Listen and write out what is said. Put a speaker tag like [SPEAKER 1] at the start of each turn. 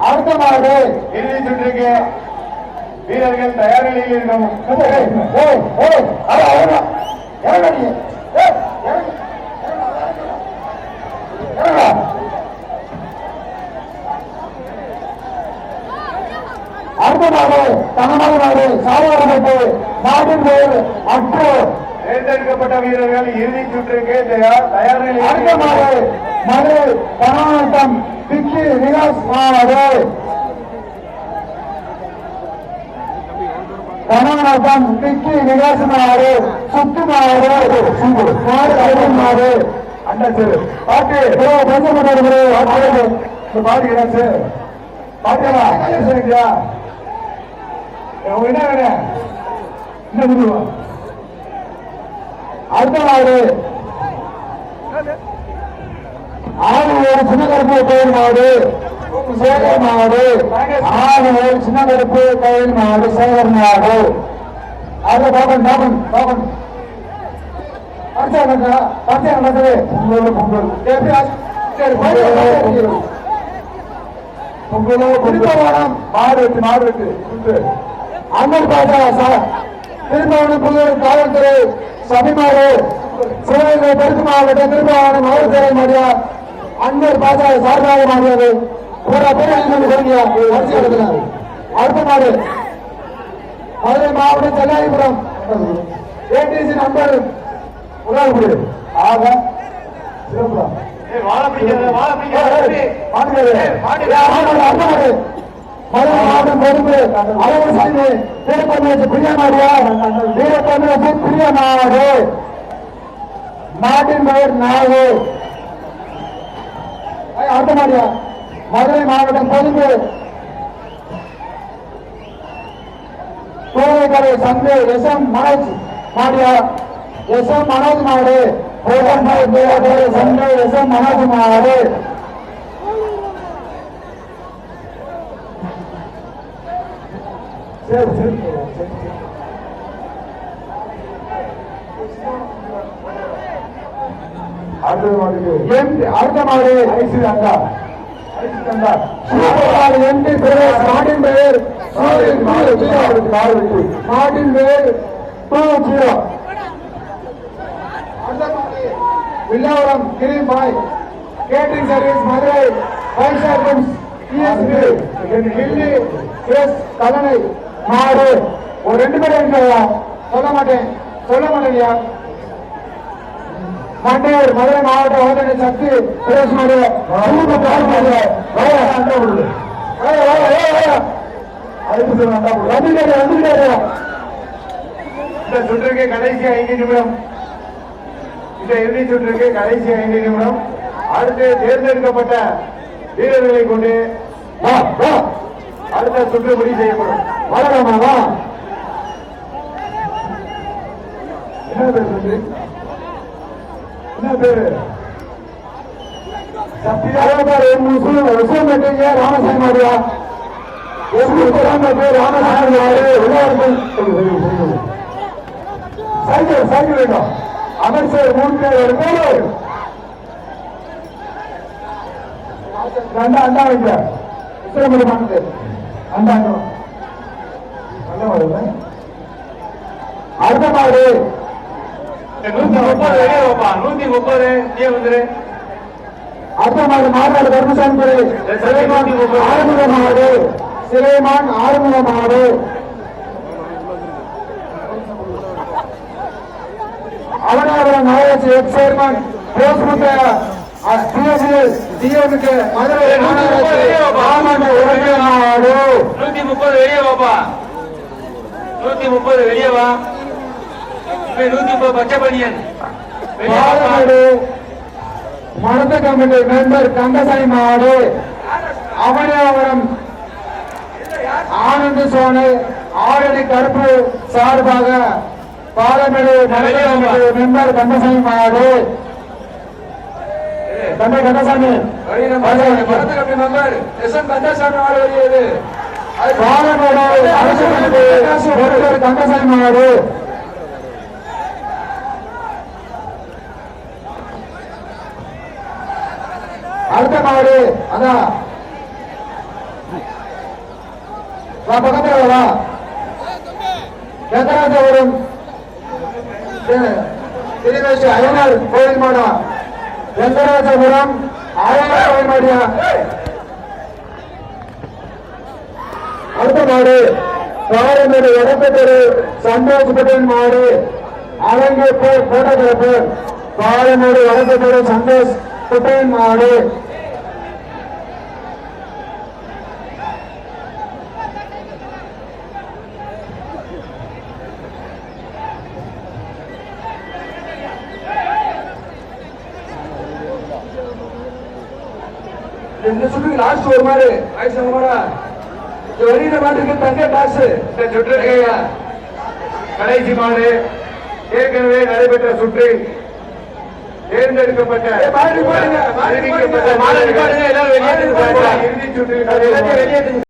[SPEAKER 1] அடுத்த மாடு இறுதி சுற்றுக்கு வீரர்கள் தயார் நிலையில் இருக்கணும். அடுத்த மாடு தனமான மாடு சாதாரண நாட்டின் பேர் அற்று தேர்ந்தெடுக்கப்பட்ட வீரர்கள் இறுதி சுற்றுக்கு தயார் நிலையில். அடுத்த மாடு மது பணாட்டம் பிக்கி நிகாஸ் மாடு பணாட்டம் பிக்கி நிகாஸ் மாடு சுத்து மாடு மாடு அண்ணாச்சு பாட்டு பாட்டு என்னாச்சு பாட்டியா சரிங்களா என்ன வேணும் என்ன பண்ணுவோம். அடுத்த மாடு ஆறு சின்ன கருப்பு கோயில் மாடு சேகர் மாடு ஆறு சின்ன கருப்பு கோயில் மாடு சேகர் மாடு அது பாபன் பாபன் பாபன் பச்சை நடக்குது பொங்கல் பொங்கல் பொங்கலோ திருப்பவனம் மாடு வெட்டு மாடு வெட்டு அண்ணன் பாஜா சார் திருப்பவனம் புதுவர் காவல்துறை சபிமாறு சிவகங்கை தெற்கு மாவட்டம் திருப்பவனம் மாவட்டத்துறை மாடியா அண்ணர் பாஜா சார்பாக மாறியது ஒரு பேர் அடுத்த மாடு மதுரை மாவட்டம் செல்லாதிபுரம் ஏடிசி நம்பர் உலகப்படி ஆக சிறப்புறம் மதுரை மாவட்டம் பொறுப்பு அளவு செய்து வீரத்தமிழ் பிரியமாடியா வீரத்தமிழ் பிரியமாடு நாட்டின் பெயர் நாடு. அடுத்த மாடியா மதுரை மாவட்டம் பொறுப்பு கோவைக்கரை சந்தை எஸ்எம் மனோஜ் மாடியா எஸ்எம் மனோஜ் மாடு சந்தை எஸ்எம் மனோஜ் மாடு. அடுத்த மாடு ஐசி அண்டா எம்பி பிரதேஷ் மாட்டின் பெயர் மாட்டின் பெயர் 2-0. Villavaram cream boy catering service Madurai five star rooms Kallanai மாடு ஒரு 2 பேர் இருக்கையா சொல்ல மாட்டேங்கய்யா. மண்டையூர் மதுரை மாவட்டம் ஓதனை சக்தி சுரேஷ் மாடு இந்த சுற்றுக்கு கடைசி 5 நிமிடம். இந்த இறுதி சுற்றுக்கு கடைசி 5 நிமிடம். அடுத்து தேர்ந்தெடுக்கப்பட்ட வீரர்களை கொண்டு அடுத்த சுற்று முடிவு செய்யப்படும். வரலாமா என்ன பேர் என்ன பேரு ராமசாமி மாடியா ராமசாமி சைக்கிள் சைக்கிள் வேணும் அமைச்சர் 3 பேர் பேரு அண்டா வைக்க அண்டா அடுத்த மாடு 130 அடுத்த மாடு மாநாடு தர்மசாமி ஆறுமுக மாடு சிலைமான் ஆறுமுக மாடு அவனாபுரம் நகராட்சி எக்ஸ் சேர்மன் ஜியோனுக்கு மதுரை மாநாடு உரிமை நாடு
[SPEAKER 2] 130 வெளியே வாப்பா 130 வெளியே வா 130 பச்சை பனியன்
[SPEAKER 1] மனத கமிட்டி மெம்பர் கந்தசாமி மாடு அவனியாபுரம் ஆனந்த சோனை ஆரணி கருப்பு சார்பாக பாலமேடு மனத கமிட்டி மெம்பர் கந்தசாமி மாடு கந்தசாமி
[SPEAKER 2] மனத கமிட்டி மெம்பர் எஸ்எம் கந்தசாமி மாடு வெளியேது
[SPEAKER 1] பாலமேடு அரசு கமிட்டி கந்தசாமி மாடு அடுத்த மாடு அதான் பக்கத்துல வா வெங்கடாஜபுரம் திருவேசி அய்யனார் கோயில் மாடா வெங்கடாஜபுரம் அய்யனார் கோயில் மாடியா அடுத்த மாடு பாரம்பரிய இடப்பெற்று சந்தோஷ் பட்டேல் மாடு அலங்கே போட்டோகிராபர் பாரம்பரிய இடப்பெற்று சந்தோஷ் பட்டேல் மாடு
[SPEAKER 2] இந்த சுற்றுக்கு லாஸ்ட் ஒரு மாடு வயசு மாடா வெளியில மாட்டுக்கு தங்க காசு
[SPEAKER 1] இந்த சுற்றுக்கு கடைசி மாடு ஏற்கனவே நடைபெற்ற சுற்றில் தேர்ந்தெடுக்கப்பட்ட
[SPEAKER 2] மாடு பாருங்க
[SPEAKER 1] அறிவிக்கப்பட்ட
[SPEAKER 2] மாடு பாருங்க எல்லாரும் வெளியேற்று
[SPEAKER 1] இறுதி சுற்றில்